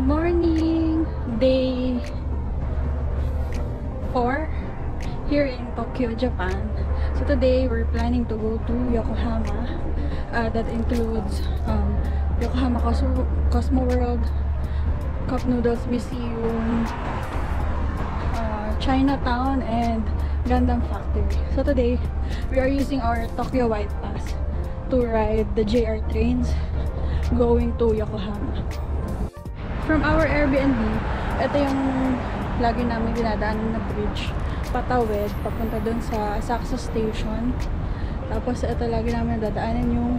morning! Day 4 here in Tokyo, Japan. So today we're planning to go to Yokohama. That includes Yokohama Cosmo World, Cup Noodles Museum, Chinatown, and Gundam Factory. So today we are using our Tokyo White Pass to ride the JR trains going to Yokohama. From our Airbnb, ito yung lagi namin dinadaanan na bridge patawid papunta dun sa Asakusa Station. Tapos ito lagi namin dadaanan yung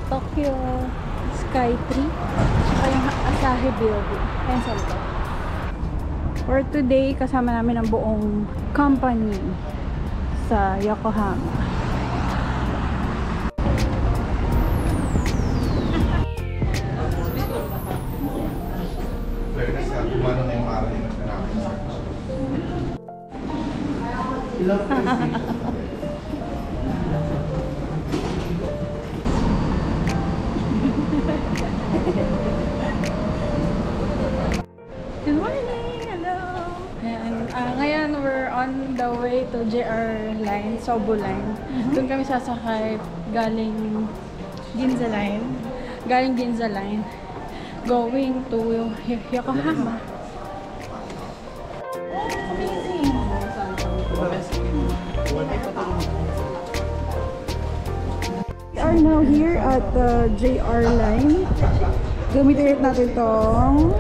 Tokyo Sky Tree at yung Asahi Building. Ayan sa likod. For today, kasama namin ang buong company sa Yokohama. Good morning! Hello! Ayan, ngayon we're on the way to JR Line, Sobu Line. Doon kami sasakay galing Ginza Line, going to Yokohama. Amazing! We are now here at the JR Line. Gamitin natin tong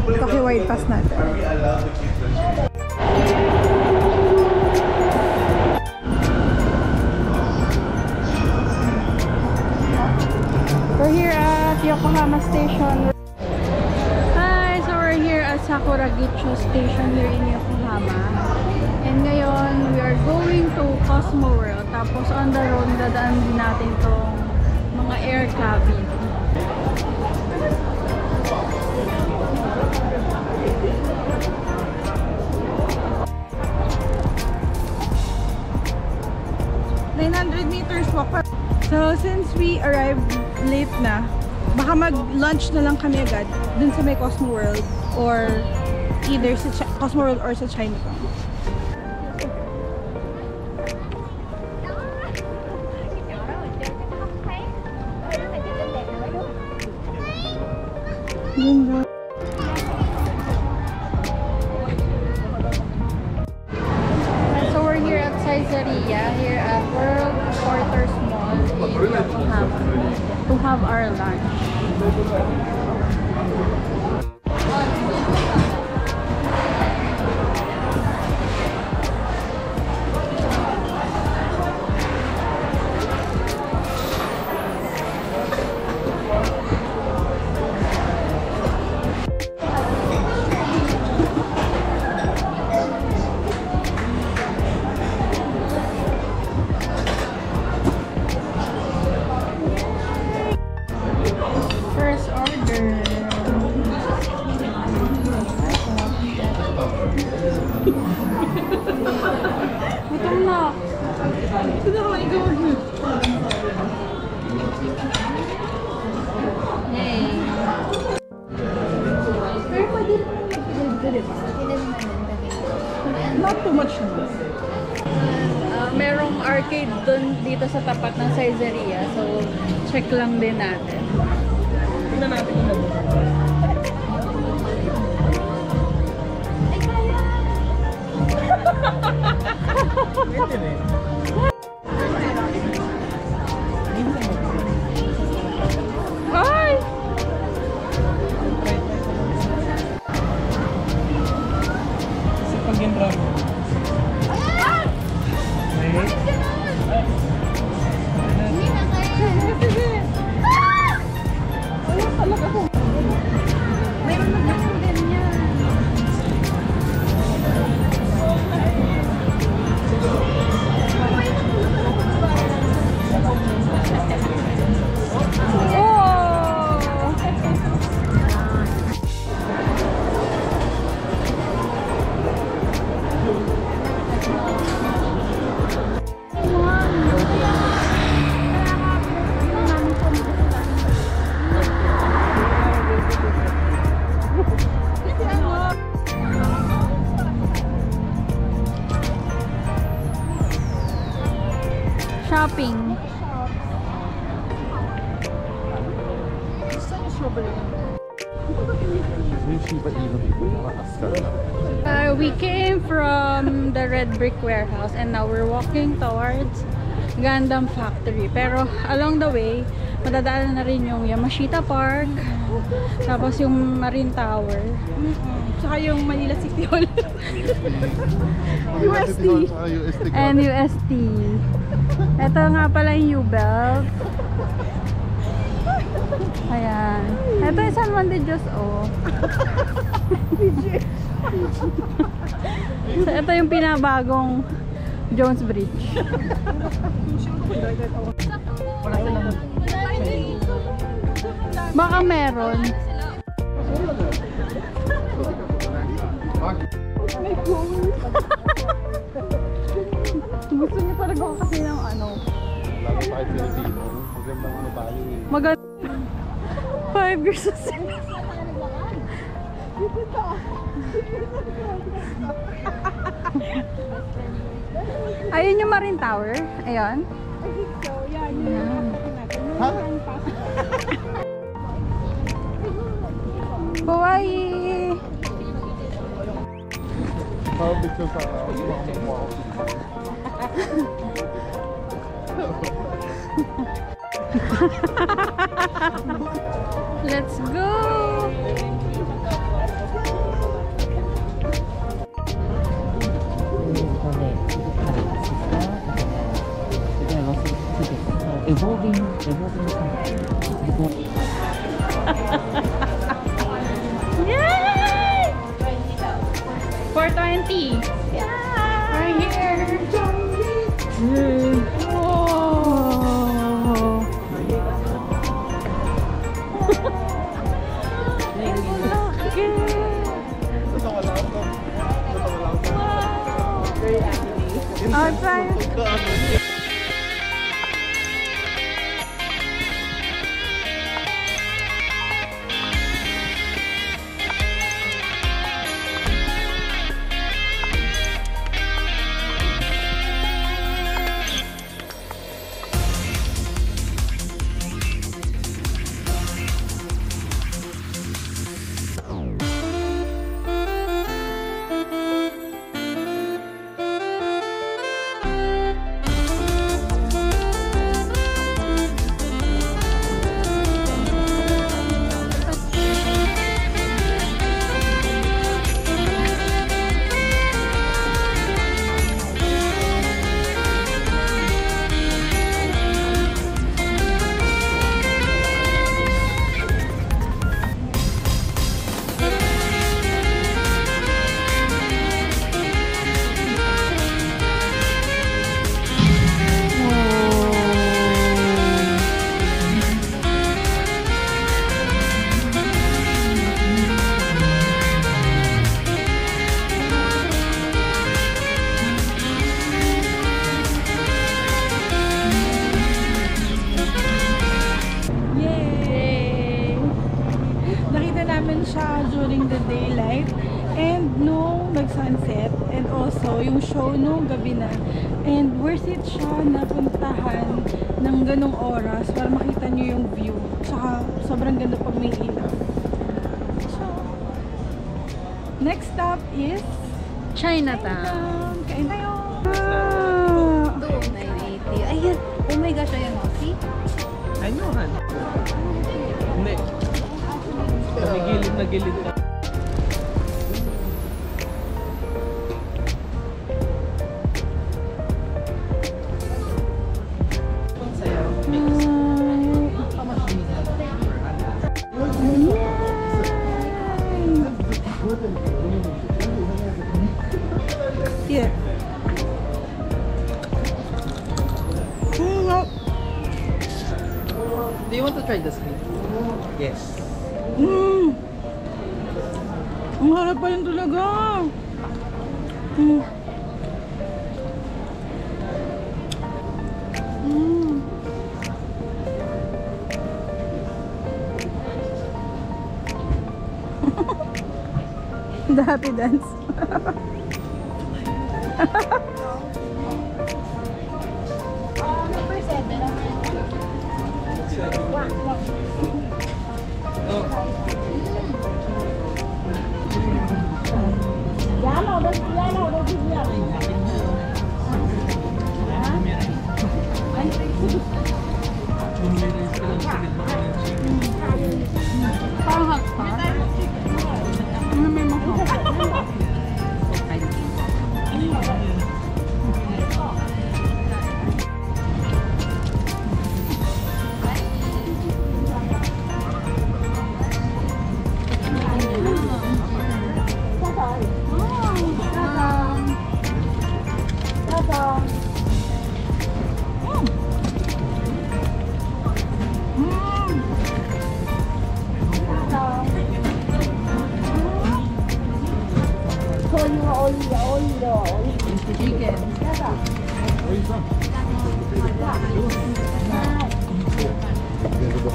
Tokyo White Pass natin. We're here at Yokohama Station. Hi! So we're here at Sakuragicho Station here in Yokohama. And ngayon, we are going to Cosmo World. Tapos on the road, dadaan din natin tong mga air cabin. So since we arrived late na, baka mag-lunch na lang kami agad dun sa may Cosmo World or either sa Cosmo World or sa Chinatown. So we're here at Caesarea, here at World Porters Mall in Yokohama to have our lunch. Gutom na. Gusto na kain ko. Yay. Pero pwede diba? Not too much naman. Merong arcade dun dito sa tapat ng Caesarea. So, check lang din natin. Tingnan natin kung ano. Hi! Sa pag-enroll. Mayroon na din yan. We came from the Red Brick Warehouse and now we're walking towards Gundam Factory. Pero along the way, madadaanan na rin yung Yamashita Park, tapos yung Marine Tower, tsaka yung Manila City Hall, UST, and UST. Ito nga pala yung U-Belt. Ayan. Ito yung San Juan de Dios, oh. So, ito yung pinabagong Jones Bridge. Baka meron. Gusto niya talaga kasi ng ano. Maganda. 5 years of service. Ayun yung Marine Tower. Ayun. I think so. Yeah, yun yung Hawaii! Let's go! Yay! 420. Yeah! We're here. Oh. Outside. During the daylight and nung nag-sunset and also yung show nung gabi na, and worth it siya na puntahan ng ganong oras para makita nyo yung view, tsaka sobrang ganda pag may ilaw. So, next stop is Chinatown. Kain tayo! Doon, 980. Ayan! Oh my gosh, ayan o. See? I know, Han. Hindi. May gilid na gilid ka. Yeah. Do you want to try the sweet? Yes. Ang harap pa yun talaga. The happy dance. Oh.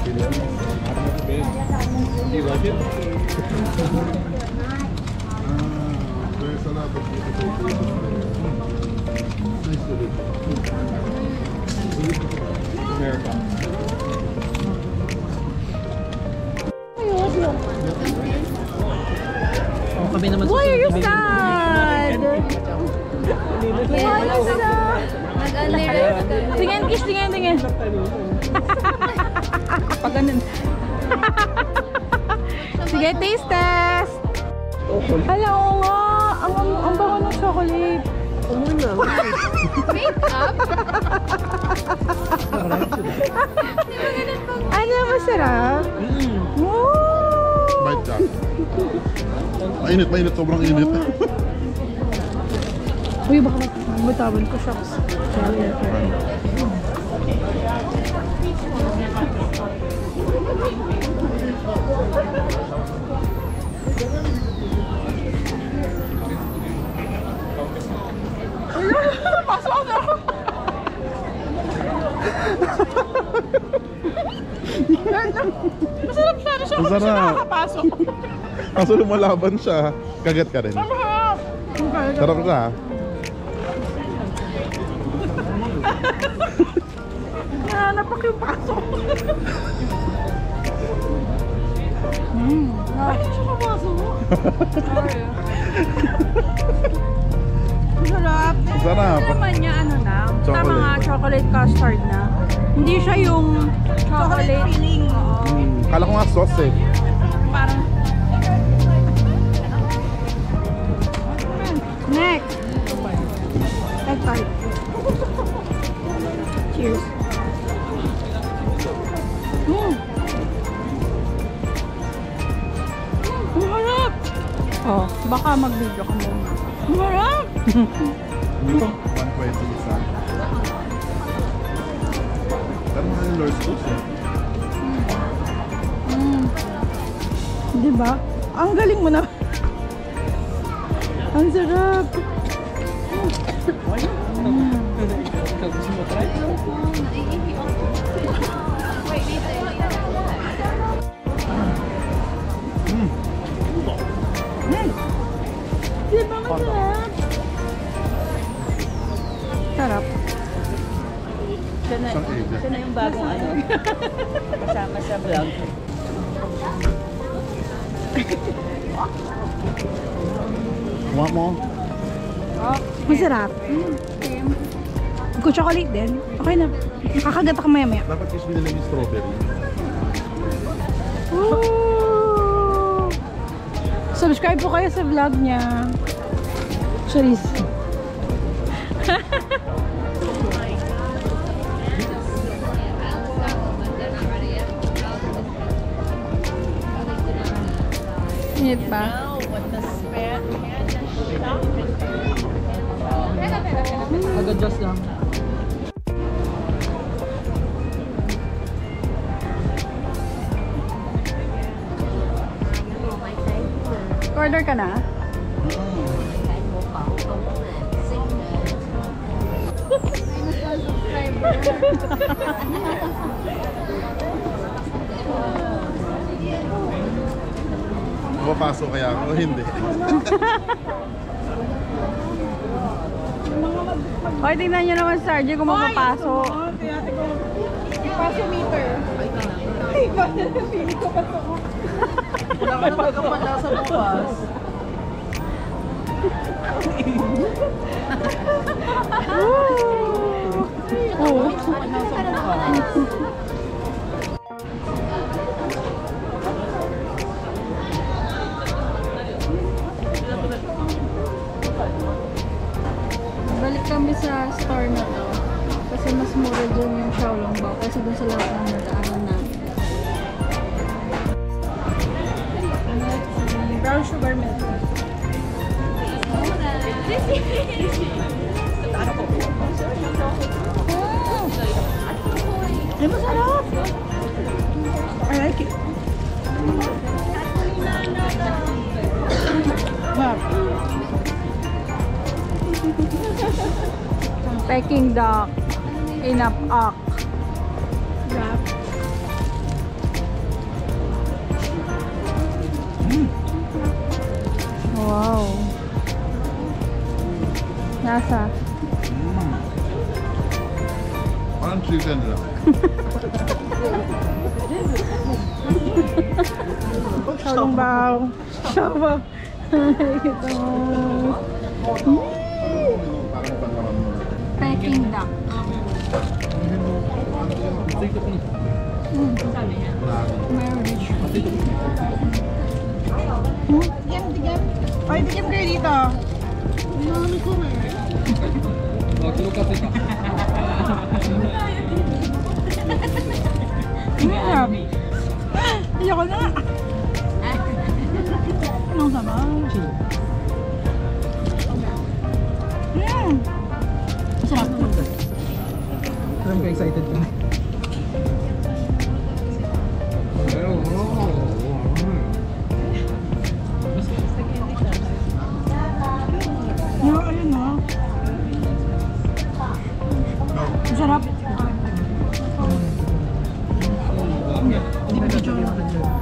Chicken. Do you like it? There's a lot of beautiful places there. Nice to live. America. Oh, kami naman Why are you susunod. sad? Why are you sad? Nag-alert. Tingin, kiss, tingin. Pag ganun. Sige, taste test. Hala, oo nga. Ang bango ng chocolate. Make up? Ano, masarap? Woo! Bite ka. Mainit, mainit. Sobrang init. Uy, baka matawan ko, shocks. Sorry. Masarap siya. Siya Masarap. nakakapasok. Kaso lumalaban siya. Kagat ka rin. Sarap. Sarap siya. Napak yung pasok. Bakit siya kapasok? Masarap. Masarap. Ano naman niya, ano na? Tama Chocolate. nga, chocolate custard na. Hindi siya yung chocolate filling. Oo. Kala ko nga sauce eh. Parang... Next! Egg tart. Cheers. Ang harap! Oh, baka mag-video ka muna. Ang harap! Ito, 120 isa. Pero mga yung Lord's Sauce eh. Diba? Ang galing mo na. Ang sarap. Ikaw gusto mo try? Diba masarap? Sarap. Isang egg. Siya na yung bagong ano. Kasama sa vlog. Kuha mo. Masarap. Kung chocolate din, okay na. Kakagat ako maya-maya. Dapat is binili yung strawberry. Woo! Subscribe po kayo sa vlog niya. Charis. Init pa. Mag-adjust lang. Order ka na? Mapapasok kaya ako o hindi? Hoy, tingnan nyo naman, Sarge, kung mapapasok. Wala ka na magkapala sa bukas. Balik kami sa store na to. Kasi mas mura dyan yung Xiaolongbao kasi dun sa lahat ng nadaanan namin. Brown sugar milk. Ay, masarap! I like it. Wow. Peking duck. Inapak. Wrap. Wow. Nasa. Parang chicken lang. Xiaolongbao. Xiaolongbao. Ito. Parang pangalaman mo. Peking duck. May rich. Ay, tigam kayo dito. Ayoko na. Anong sama? Sarap. Alam ka excited ka na. Ayun na. Sarap.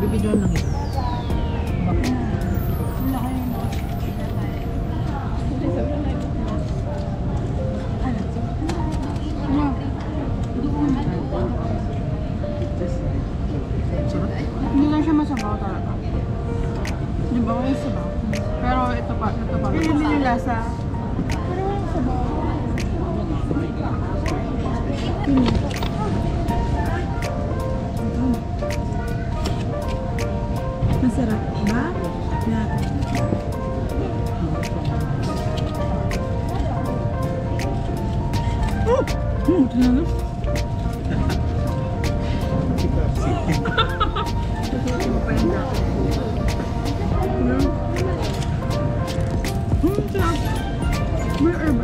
Bibidyoan lang ito. Hindi lang siya masabaw talaga. Di ba kayo sabaw? Pero ito pa. Hindi yung lasa. Pero walang sabaw. Masarap ba? Yeah. Ito na lang. Sarap. May herb.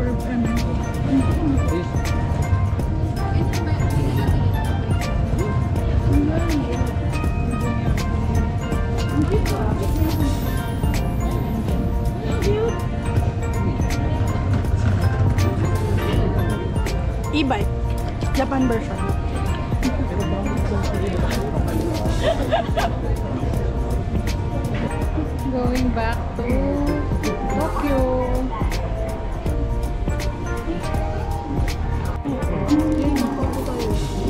E-bike. Japan version. Going back to Tokyo.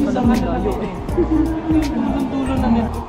Malamang layo eh. Ang dulo na nito.